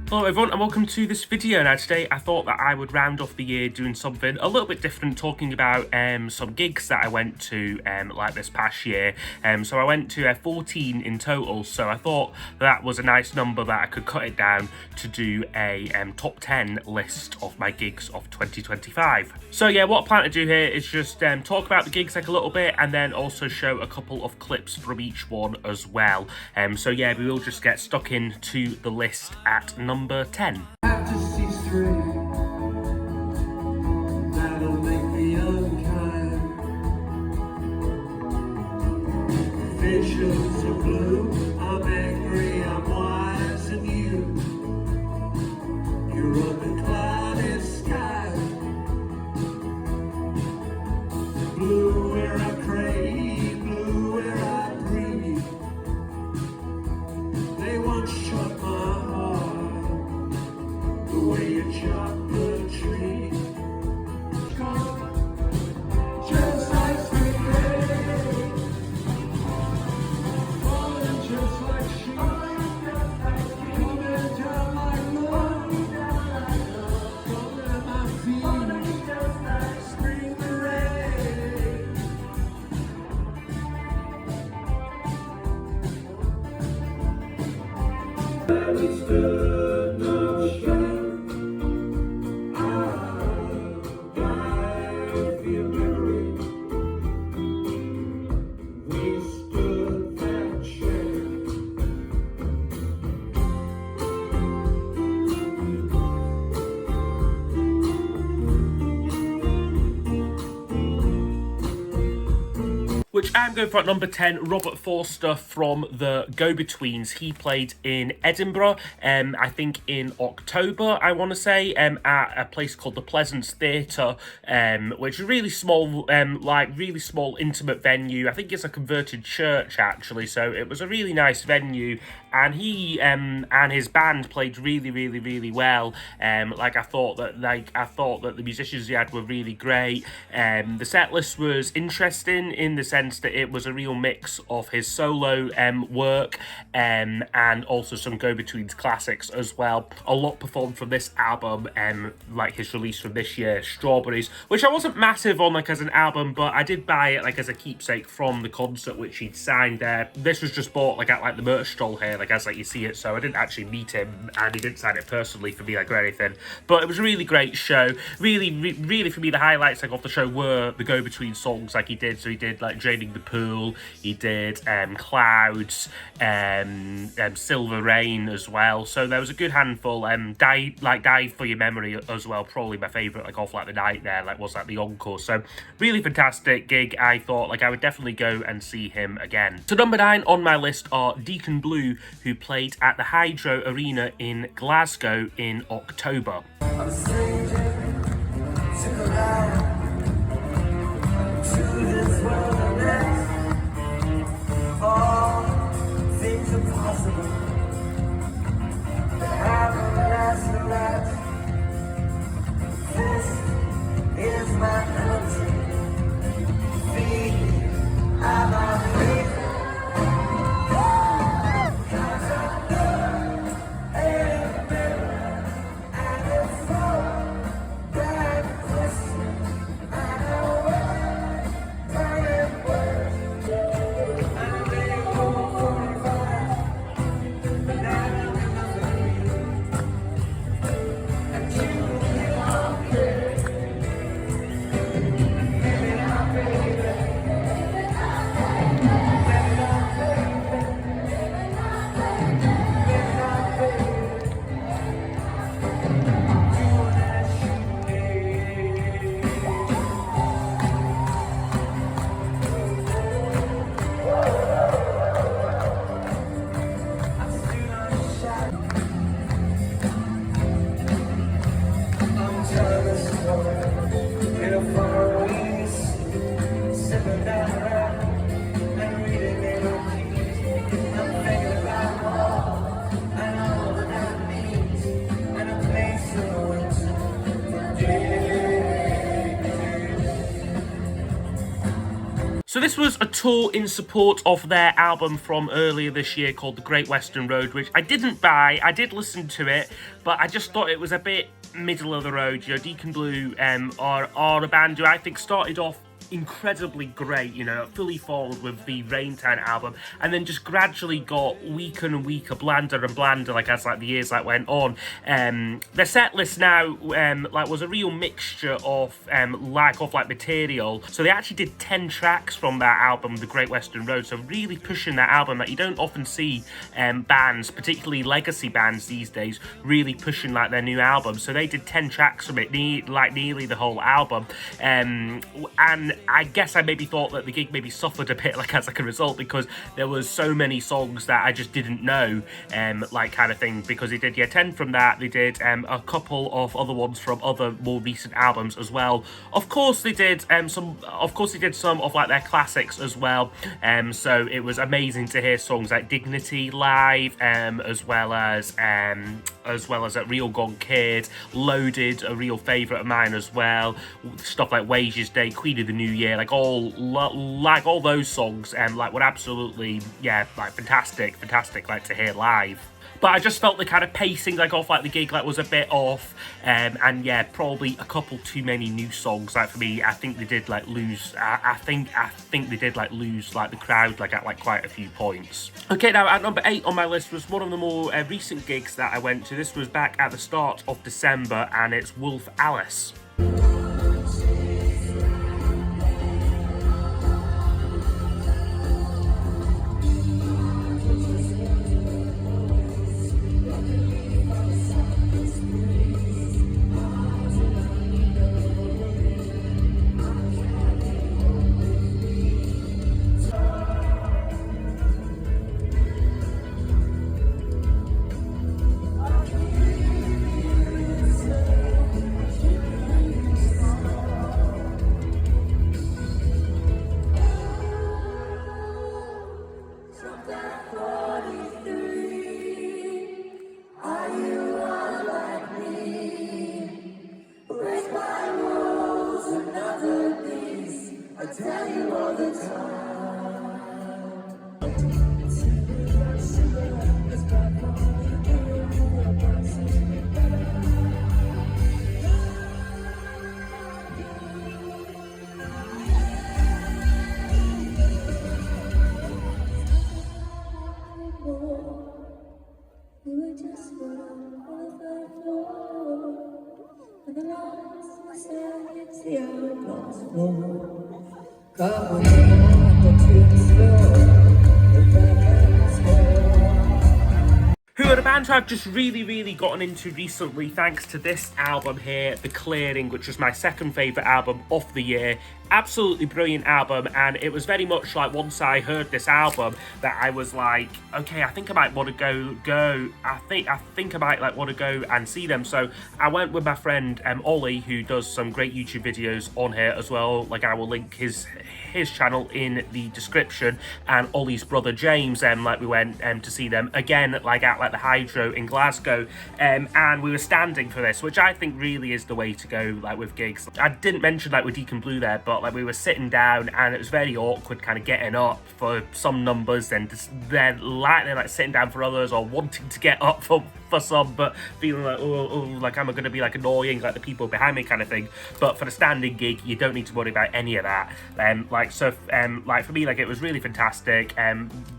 Hello everyone and welcome to this video. Now today I thought that I would round off the year doing something a little bit different, talking about some gigs that I went to like this past year. So I went to 14 in total, so I thought that was a nice number that I could cut it down to do a top 10 list of my gigs of 2025. So yeah, what I plan to do here is just talk about the gigs like a little bit and then also show a couple of clips from each one as well. So yeah, we will just get stuck into the list at number 10. Have to see straight. That'll make me unkind. Visions are blue. I'm angry. I'm wise, and you're on the cloudy sky. Blue where I crave, blue where I breathe. They once shut my heart the way you chop the tree. Just like sweet rain, falling just like sheep, coming down like love, coming at my feet, scream the rain. It's good, no shame. I'll die for your memory. We stood that chance. Which I'm going for at number 10, Robert Forster from the Go-Betweens. He played in Edinburgh, I think in October, I want to say, at a place called the Pleasance Theatre, which is a really small, really small, intimate venue. I think it's a converted church, actually, so it was a really nice venue, and he and his band played really, really, really well. I thought that the musicians he had were really great. The set list was interesting in the sense that it was a real mix of his solo work and also some Go-Betweens classics as well. A lot performed from this album, like his release from this year, Strawberries, which I wasn't massive on as an album, but I did buy it as a keepsake from the concert which he'd signed there. This was just bought at the merch stall here, as you see it, so I didn't actually meet him and he didn't sign it personally for me or anything. But it was a really great show. Really for me the highlights of the show were the Go-Between songs he did. So he did Draining the Pool, he did Clouds, Silver Rain as well. So there was a good handful. Die for Your Memory as well, probably my favourite off the night there, was the encore. So really fantastic gig. I thought I would definitely go and see him again. So number 9 on my list are Deacon Blue, who played at the Hydro Arena in Glasgow in October. I'm a stranger to the light, to this world and next. All things are possible. Have a lasting life. This is my penalty. Feed my faith. this was a tour in support of their album from earlier this year called The Great Western Road, which I didn't buy. I did listen to it, but I just thought it was a bit middle of the road. You know, Deacon Blue are a band who I think started off incredibly great, you know, fully formed with the Raintown album, and then just gradually got weaker and weaker, blander and blander, like as like the years like went on. Their set list now like was a real mixture of like material. So they actually did 10 tracks from that album, The Great Western Road. So really pushing that album that you don't often see bands, particularly legacy bands these days, really pushing like their new album. So they did 10 tracks from it, nearly the whole album, and I guess I maybe thought that the gig maybe suffered a bit, like as like a result, because there was so many songs that I just didn't know, like kind of thing. Because they did 10 from that. They did a couple of other ones from other more recent albums as well. Of course they did some. Of course they did some of like their classics as well. So it was amazing to hear songs like Dignity live, as well as a Real Gone Kid, Loaded, a real favourite of mine as well. Stuff like Wages Day, Queen of the New Year, like all those songs, like were absolutely like fantastic, like to hear live. But I just felt the kind of pacing like off like the gig like was a bit off, and probably a couple too many new songs. Like for me, I think they did like lose. I think they did like lose like the crowd like at like quite a few points. Okay, now at number 8 on my list was one of the more recent gigs that I went to. This was back at the start of December, and it's Wolf Alice. Who are a band I've just really gotten into recently thanks to this album here, The Clearing, which was my second favourite album of the year. Absolutely brilliant album, and it was very much like once I heard this album that I was like, okay, I think I might want to go. I think I might like want to go and see them. So I went with my friend Ollie, who does some great YouTube videos on here as well. Like I will link his channel in the description, and Ollie's brother James, like we went to see them again, like at like the Hydro in Glasgow, and we were standing for this, which I think really is the way to go like with gigs. I didn't mention like with Deacon Blue there, but like we were sitting down and it was very awkward kind of getting up for some numbers and then like sitting down for others, or wanting to get up for some but feeling like like am I going to be like annoying like the people behind me kind of thing. But for the standing gig you don't need to worry about any of that. Like for me, like it was really fantastic.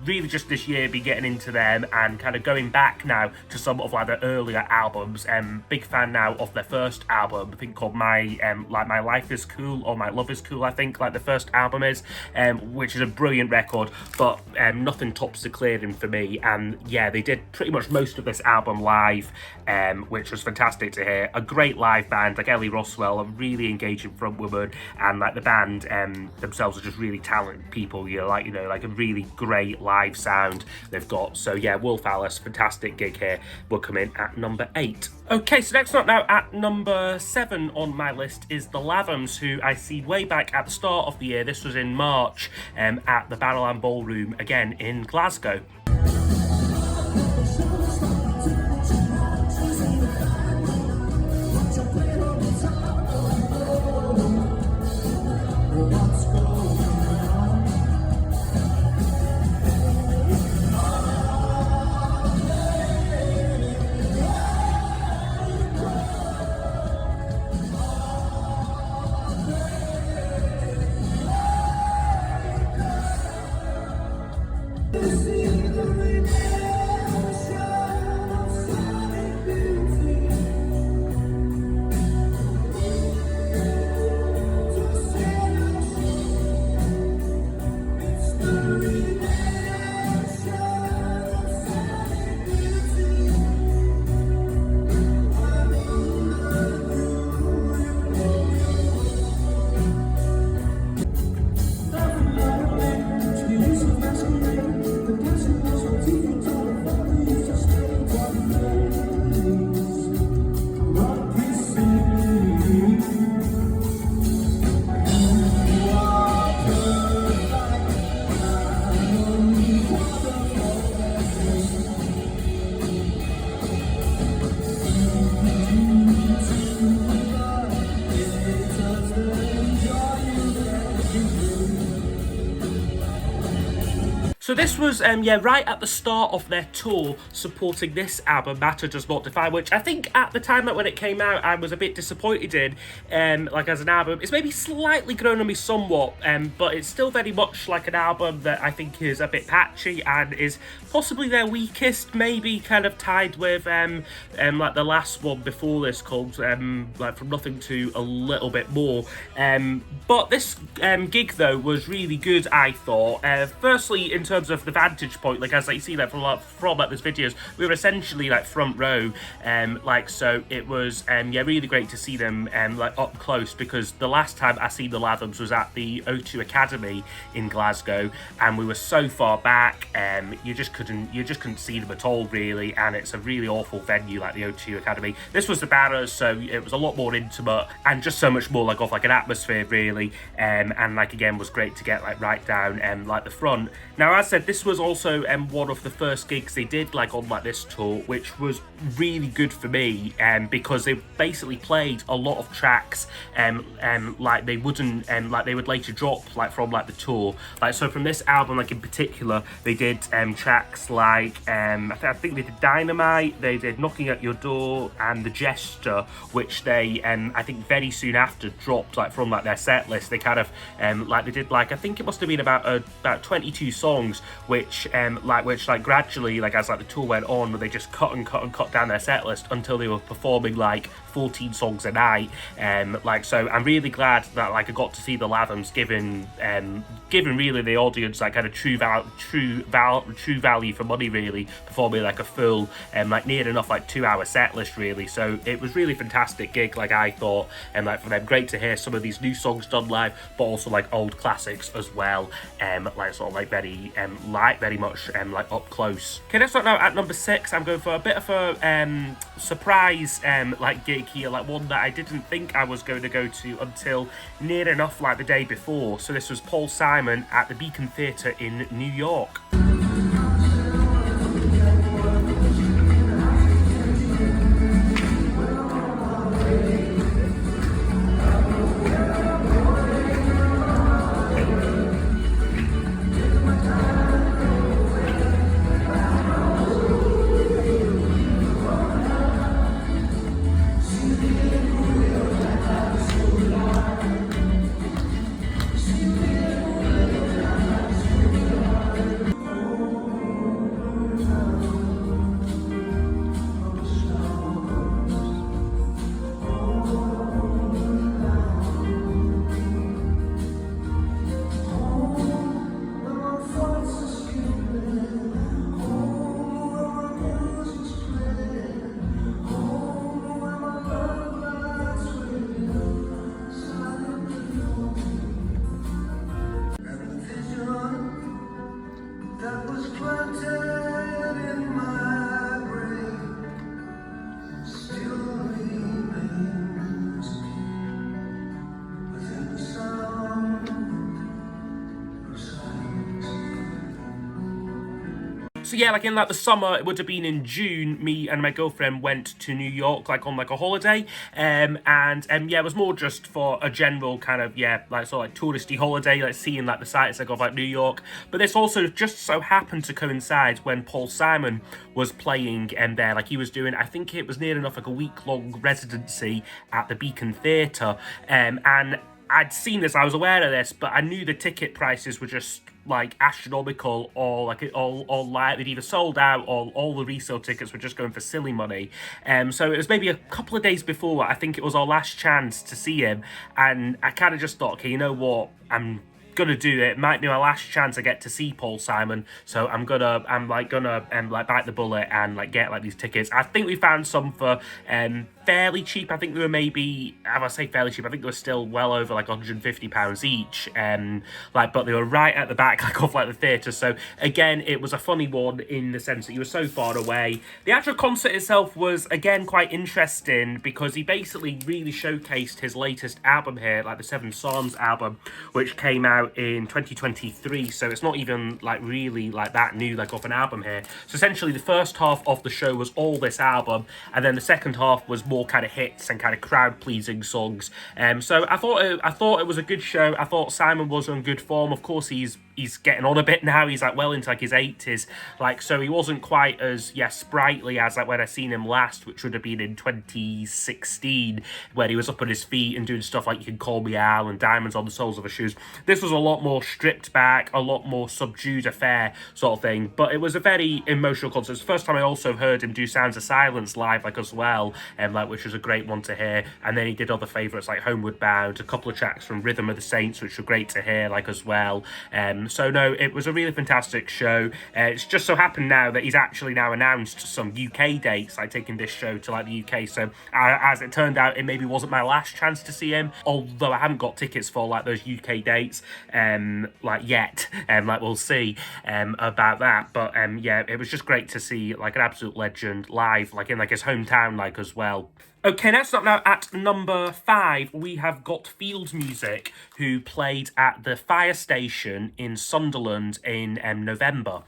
Really just this year be getting into them and kind of going back now to some of like the earlier albums. Big fan now of their first album, I think called My Life Is Cool, or My Love Is Cool, I think like the first album is, which is a brilliant record. But nothing tops The Clearing for me. And yeah, they did pretty much most of this album live, which was fantastic to hear. A great live band, like Ellie Roswell, a really engaging frontwoman, and like the band themselves are just really talented people. Like a really great live sound they've got. So yeah, Wolf Alice, fantastic gig here, will come in at number 8. Okay, so next up now at number 7 on my list is the Lathams, who I see way back at the start of the year. This was in March, at the Barrowland Ballroom, again in Glasgow. So this was, yeah, right at the start of their tour, supporting this album, Matter Does Not Define, which I think at the time that when it came out, I was a bit disappointed in, like as an album. It's maybe slightly grown on me somewhat, but it's still very much like an album that I think is a bit patchy and is possibly their weakest, maybe kind of tied with, like the last one before this called, like From Nothing to a Little Bit More. But this gig though was really good, I thought. Firstly, in terms of the vantage point, like as you see that from this videos, we were essentially like front row, like so it was yeah, really great to see them like up close, because the last time I seen the Lathums was at the O2 Academy in Glasgow, and we were so far back, you just couldn't see them at all really, and it's a really awful venue like the O2 Academy. This was the Barrows, so it was a lot more intimate and just so much more like off like an atmosphere really, and like again was great to get like right down like the front. Now as I said, this was also one of the first gigs they did like on like this tour, which was really good for me, because they basically played a lot of tracks like they wouldn't like they would later drop like from like the tour. Like so from this album, like in particular, they did tracks like I think they did Dynamite, they did Knocking at Your Door, and The Gesture, which they I think very soon after dropped like from like their set list. They kind of like they did like I think it must have been about 22 songs, which like gradually, like as like the tour went on, they just cut down their set list until they were performing like 14 songs a night. Like so I'm really glad that like I got to see the Lathums giving really the audience like kind of true value for money, really, performing like a full like near enough like 2-hour set list really. So it was really fantastic gig, like I thought, and like for them great to hear some of these new songs done live, but also like old classics as well, like sort of like very much like up close. Okay, next up now at number 6, I'm going for a bit of a surprise like gig here, like one that I didn't think I was going to go to until near enough like the day before. So this was Paul Simon at the Beacon Theatre in New York. So yeah, like in like the summer, it would have been in June, me and my girlfriend went to New York like on like a holiday, and yeah, it was more just for a general kind of, yeah, like sort of like touristy holiday, like seeing like the sights like of like New York. But this also just so happened to coincide when Paul Simon was playing there. Like he was doing, I think it was near enough like a week-long residency at the Beacon Theatre, and I'd seen this, I was aware of this, but I knew the ticket prices were just like astronomical, or like or like they'd either sold out or all the resale tickets were just going for silly money. So it was maybe a couple of days before, I think it was our last chance to see him, and I kind of just thought, okay, you know what, I'm gonna do it. Might be my last chance I get to see Paul Simon, so I'm gonna bite the bullet and like get like these tickets. I think we found some for fairly cheap. I think they were maybe, if I say fairly cheap, I think they were still well over like £150 each. But they were right at the back, like of like the theatre. So again, it was a funny one in the sense that you were so far away. The actual concert itself was again quite interesting because he basically really showcased his latest album here, like the Seven Psalms album, which came out in 2023. So it's not even like really like that new, like off an album here. So essentially, the first half of the show was all this album, and then the second half was more kind of hits and kind of crowd-pleasing songs. So I thought it was a good show. I thought Simon was on good form. Of course, he's getting on a bit now. He's like well into like his 80s, like, so he wasn't quite as sprightly as like when I seen him last, which would have been in 2016, where he was up on his feet and doing stuff like You Can Call Me Al and Diamonds on the Soles of Her Shoes. This was a lot more stripped back, a lot more subdued affair sort of thing, but it was a very emotional concert. It's the first time I also heard him do Sounds of Silence live, like, as well, which was a great one to hear. And then he did other favourites like Homeward Bound, a couple of tracks from Rhythm of the Saints, which were great to hear, like, as well. So no, it was a really fantastic show. It's just so happened now that he's actually now announced some UK dates, like taking this show to like the UK. So as it turned out, it maybe wasn't my last chance to see him, although I haven't got tickets for like those UK dates like yet. Like, we'll see about that. But yeah, it was just great to see like an absolute legend live, like in like his hometown, like, as well. Okay, next up now at number 5, we have got Field Music, who played at the Fire Station in Sunderland in November.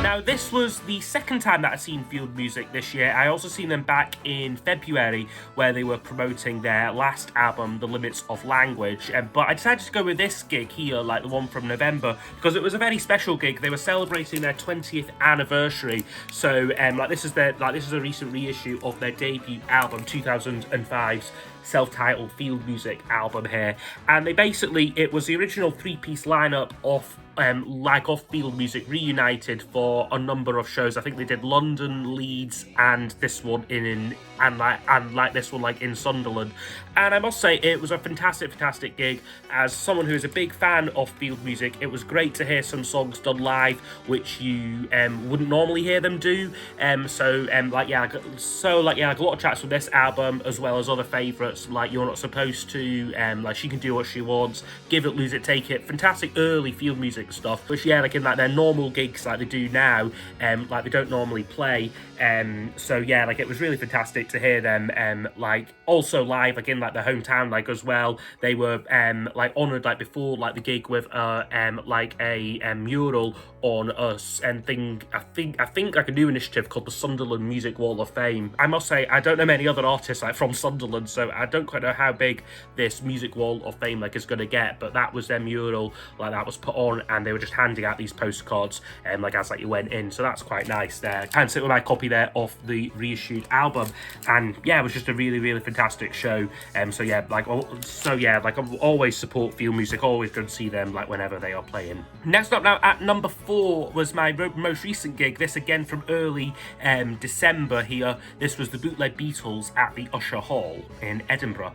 Now, this was the second time that I've seen Field Music this year. I also seen them back in February, where they were promoting their last album, The Limits of Language. But I decided to go with this gig here, like the one from November, because it was a very special gig. They were celebrating their 20th anniversary. So, this is a recent reissue of their debut album, 2005's self-titled Field Music album here. And it was the original 3-piece lineup of Field Music reunited for a number of shows. I think they did London, Leeds, and this one in Sunderland. And I must say, it was a fantastic gig. As someone who is a big fan of Field Music, it was great to hear some songs done live, which you wouldn't normally hear them do. I got a lot of tracks from this album, as well as other favourites like You're Not Supposed To, like She Can Do What She Wants, Give It, Lose It, Take It. Fantastic early Field Music stuff, which in like their normal gigs like they do now, like they don't normally play. It was really fantastic to hear them also live, like in like their hometown, like, as well. They were honoured like before like the gig with a mural on us, and I think like a new initiative called the Sunderland Music Wall of Fame. I must say, I don't know many other artists like from Sunderland, so I don't quite know how big this Music Wall of Fame like is going to get, but that was their mural like that was put on, and they were just handing out these postcards like as like you went in. So that's quite nice there. Can sit with my copy there of the reissued album, and yeah, it was just a really, really fantastic show. So yeah, like I always support Field Music, always go to see them like whenever they are playing. Next up now at number 4 was my most recent gig. This again from early December here. This was the Bootleg Beatles at the Usher Hall in Edinburgh.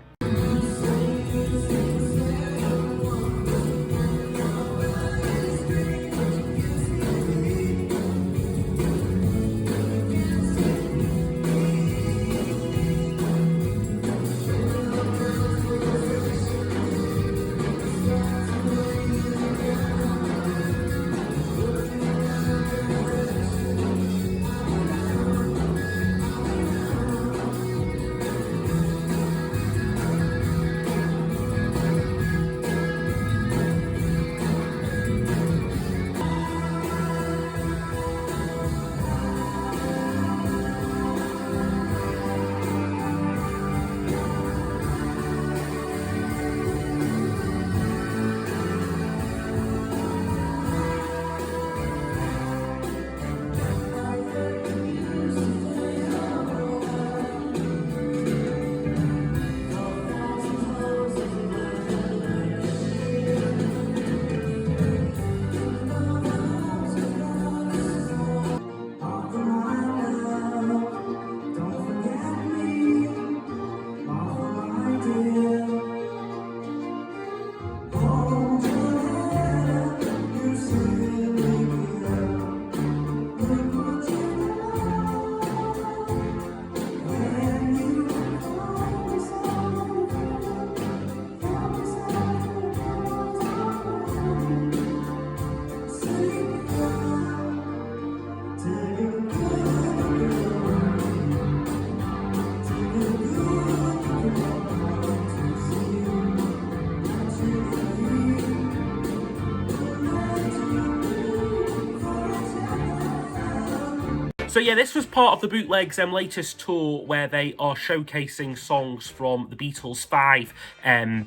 So yeah, this was part of the Bootlegs' latest tour, where they are showcasing songs from the Beatles' 5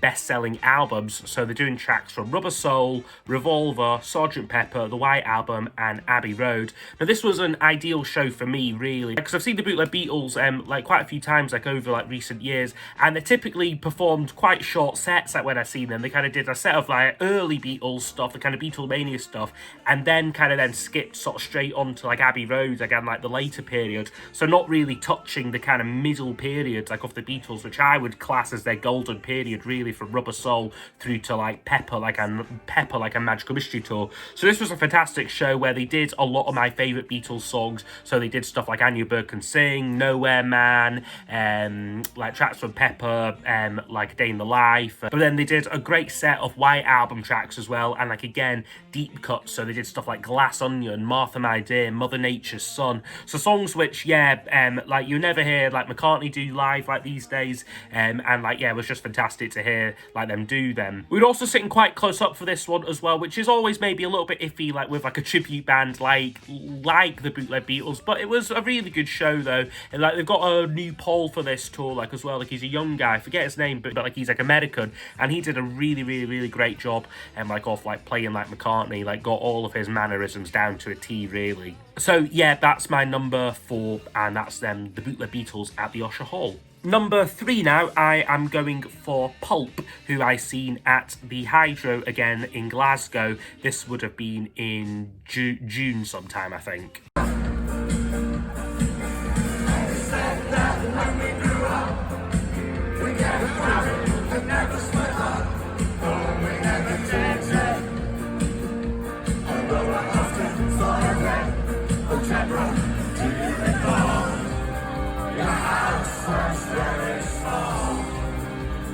best-selling albums. So they're doing tracks from Rubber Soul, Revolver, Sgt. Pepper, The White Album, and Abbey Road. Now this was an ideal show for me, really, because I've seen the Bootleg Beatles like quite a few times, like over like recent years, and they typically performed quite short sets. Like when I seen them, they kind of did a set of like early Beatles stuff, the kind of Beatlemania stuff, and then skipped sort of straight on to like Abbey Road again, like the later period, so not really touching the kind of middle period like of the Beatles, which I would class as their golden period, really, from Rubber Soul through to like Pepper, like a Magical Mystery Tour. So this was a fantastic show where they did a lot of my favourite Beatles songs. So they did stuff like And Your Bird Can Sing, Nowhere Man, like tracks from Pepper, like A Day in the Life, but then they did a great set of White Album tracks as well, and like again deep cuts. So they did stuff like Glass Onion, Martha My Dear, Mother Nature's Son. So songs which, like you never hear like McCartney do live like these days, and like it was just fantastic to hear like them do them. We were also sitting quite close up for this one as well, which is always maybe a little bit iffy, like with like a tribute band like the Bootleg Beatles, but it was a really good show though. And like they've got a new Paul for this tour, like as well. Like he's a young guy, I forget his name, but like he's like American, and he did a really, really, really great job, and like off like playing like McCartney, like got all of his mannerisms down to a T, really. So yeah, that's my number 4, and that's the Bootleg Beatles at the Usher Hall. Number 3 now, I am going for Pulp, who I seen at the Hydro again in Glasgow. This would have been in June sometime, I think.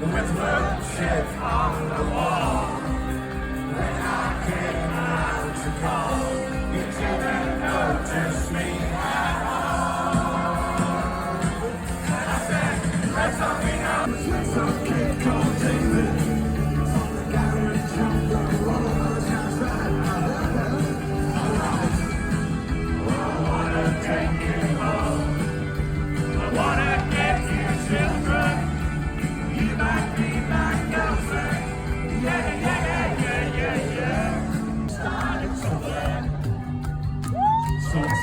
With worship on the wall, when I came out to call, you didn't notice me at all. And I said, let's all be out. Let's all Kid called David on the garage of the walls outside my house. I wanna take you home. I wanna get you children.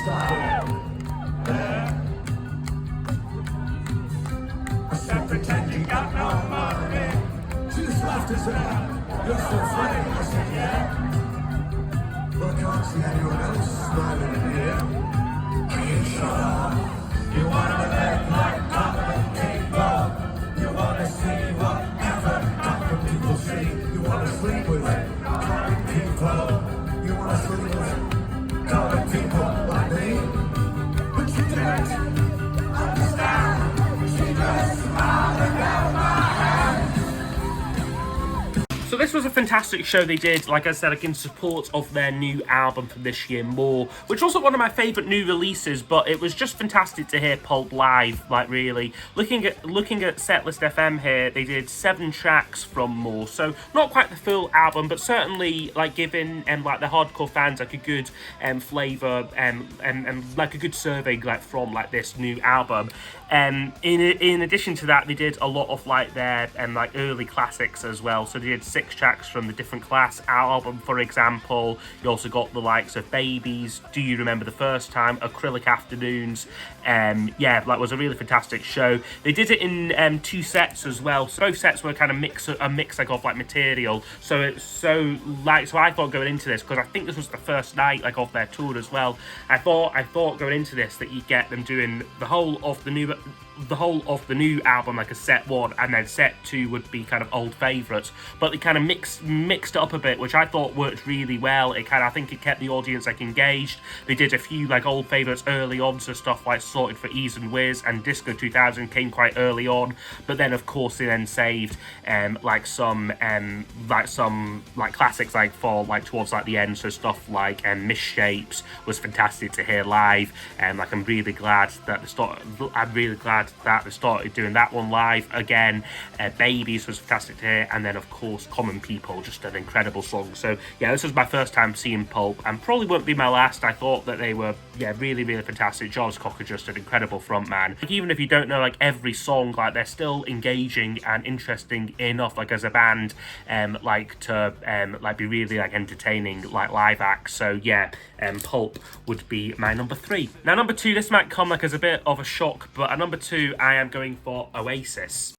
style. I said, pretend you got no money. She just laughed and said, you're so funny. I said, yeah. Well, I can't see anyone else smiling in here. Can you shut up? You wanna live like other people. You wanna see whatever other people see. You wanna sleep with other people. You wanna sleep with other people like me. But you didn't understand. She just smiled and held my hand. So this was a fantastic show they did, like I said, like in support of their new album from this year, More, which wasn't one of my favourite new releases, but it was just fantastic to hear Pulp live, like really. Looking at Setlist FM here, they did 7 tracks from More, so not quite the full album, but certainly like giving like the hardcore fans like a good flavour and like a good serving like from like this new album. In addition to that, they did a lot of like their like early classics as well. So they did 6 tracks from the Different Class album, for example. You also got the likes of Babies, Do You Remember the First Time, Acrylic Afternoons. Yeah, like was a really fantastic show. They did it in 2 sets as well. So both sets were kind of a mix like of like material. So I thought going into this, because I think this was the first night like of their tour as well. I thought going into this that you'd get them doing the whole of the new album like a set 1, and then set 2 would be kind of old favourites, but they kind of mixed it up a bit, which I thought worked really well. I think it kept the audience like engaged. They did a few like old favourites early on, so stuff like Sorted for Ease and Wiz and Disco 2000 came quite early on, but then of course they then saved some classics like for like towards like the end, so stuff like Misshapes was fantastic to hear live, and like I'm really glad that they started doing that one live again. Babies was fantastic to hear, and then of course Common People, just an incredible song. So yeah, this was my first time seeing Pulp, and probably won't be my last. I thought that they were really fantastic. Jarvis Cocker, just an incredible frontman. Like, even if you don't know like every song, like they're still engaging and interesting enough like as a band to be really like entertaining like live acts. So yeah, Pulp would be my number 3. Now number 2, this might come like as a bit of a shock, but at number 2 I am going for Oasis.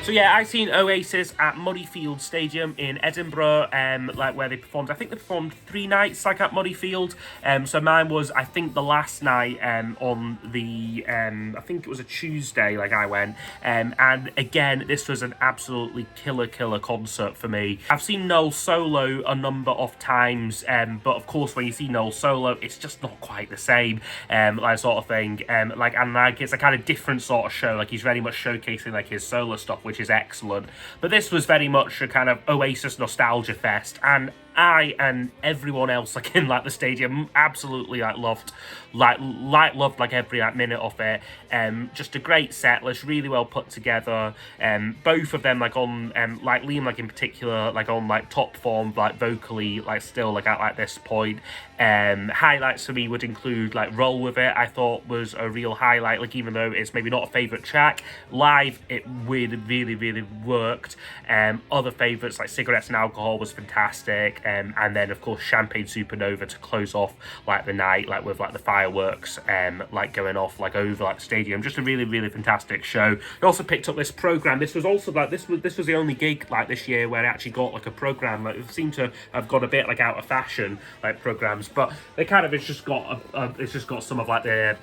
So yeah, I seen Oasis at Muddyfield Stadium in Edinburgh, like where they performed. I think they performed 3 nights, like at Muddyfield. So mine was, I think, the last night on the, I think it was a Tuesday, like I went. And again, this was an absolutely killer concert for me. I've seen Noel solo a number of times, but of course, when you see Noel solo, it's just not quite the same, like sort of thing. It's a kind of different sort of show. Like he's very much showcasing like his solo stuff, which is excellent. But this was very much a kind of Oasis nostalgia fest, and I and everyone else like in like the stadium absolutely like loved like every like minute of it. Just a great set list, really well put together. Both of them like on like Liam like in particular like on like top form like vocally like still like at like this point. Highlights for me would include like Roll With It. I thought was a real highlight, like even though it's maybe not a favourite track live, it really worked. Other favourites like Cigarettes and Alcohol was fantastic. And then of course Champagne Supernova to close off like the night, like with like the fireworks like going off like over like the stadium. Just a really fantastic show. I also picked up this program. This was also like this was the only gig like this year where I actually got like a program. Like, it seemed to have got a bit like out of fashion like programs, but they kind of it's just got some of like the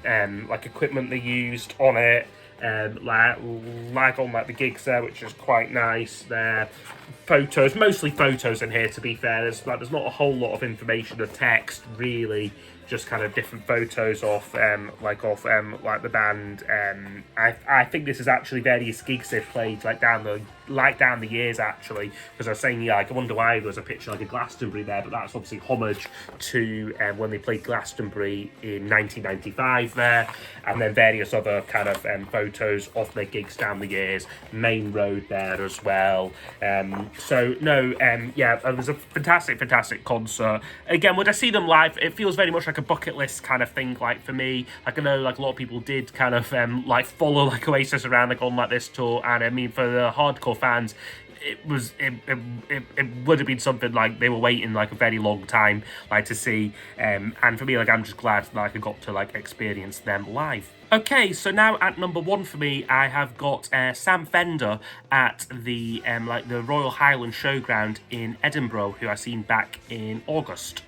like equipment they used on it. Like on like the gigs there, which is quite nice. There, photos, mostly photos in here. To be fair, there's not a whole lot of information or text really. Just kind of different photos of like the band. I think this is actually various gigs they've played like down the years actually, because I was saying like I wonder why there was a picture like a Glastonbury there, but that's obviously homage to when they played Glastonbury in 1995 there, and then various other kind of photos of their gigs down the years. Main Road there as well. So no, yeah, it was a fantastic concert. Again, when I see them live, it feels very much like a bucket list kind of thing. Like for me, like I know like a lot of people did kind of like follow like Oasis around like on like this tour, and I mean for the hardcore fans, it would have been something like they were waiting like a very long time like to see, and for me like I'm just glad that I got to like experience them live. Okay, so now at number 1 for me, I have got Sam Fender at the like the Royal Highland Showground in Edinburgh, who I seen back in August.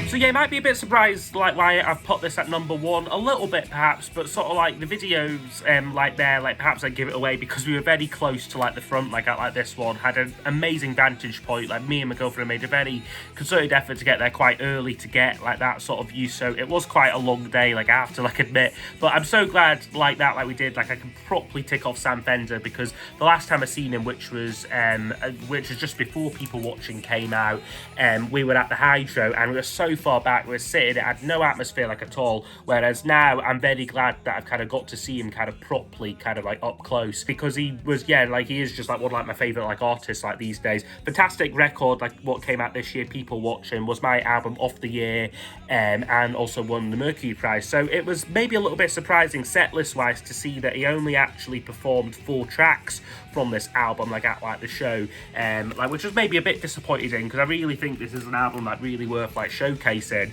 So yeah, you might be a bit surprised like why I've put this at number 1, a little bit perhaps, but sort of like the videos like there, like perhaps I give it away because we were very close to like the front, like at like this one, had an amazing vantage point. Like me and my girlfriend made a very concerted effort to get there quite early to get like that sort of view, so it was quite a long day, like I have to like admit, but I'm so glad like that, like we did, like I can properly tick off Sam Fender, because the last time I seen him, which was just before People Watching came out, we were at the Hydro and we were so far back, we were sitting, it had no atmosphere like at all, whereas now I'm very glad that I've kind of got to see him kind of properly kind of like up close, because he was, yeah, like he is just like one of like my favourite like artists like these days. Fantastic record, like what came out this year, People Watching, was my album of the year, and also won the Mercury Prize, so it was maybe a little bit surprising set list wise to see that he only actually performed 4 tracks from this album like at like the show, like which was maybe a bit disappointing, because I really think this is an album like really worth like showcasing. amazing.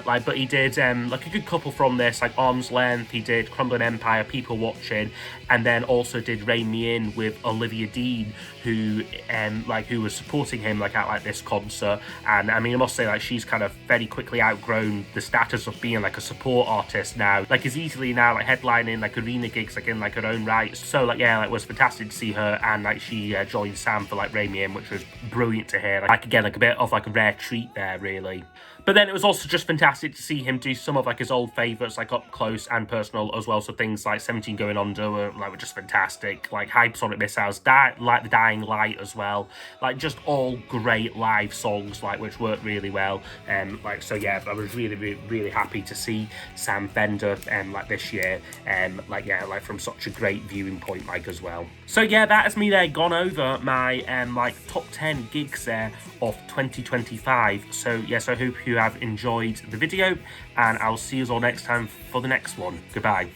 Like, but he did like a good couple from this, like Arm's Length. He did Crumbling Empire, People Watching, and then also did Rein Me In with Olivia Dean, who who was supporting him like at like this concert. And I mean, I must say, like, she's kind of very quickly outgrown the status of being like a support artist now. Like, is easily now like headlining like arena gigs like in like her own right. So like, yeah, like, it was fantastic to see her, and like she joined Sam for like Rein Me In, which was brilliant to hear. Like again, like a bit of like a rare treat there, really. But then it was also just fantastic to see him do some of like his old favourites, like up close and personal as well. So things like 17 Going Under were just fantastic. Like Hypersonic Missiles, like The Dying Light as well. Like just all great live songs, like which worked really well. Like, so yeah, I was really happy to see Sam Fender like this year. Like, yeah, like from such a great viewing point, like as well. So yeah, that is me there gone over my like top 10 gigs there of 2025. So yes, I hope you have enjoyed the video, and I'll see you all next time for the next one. Goodbye.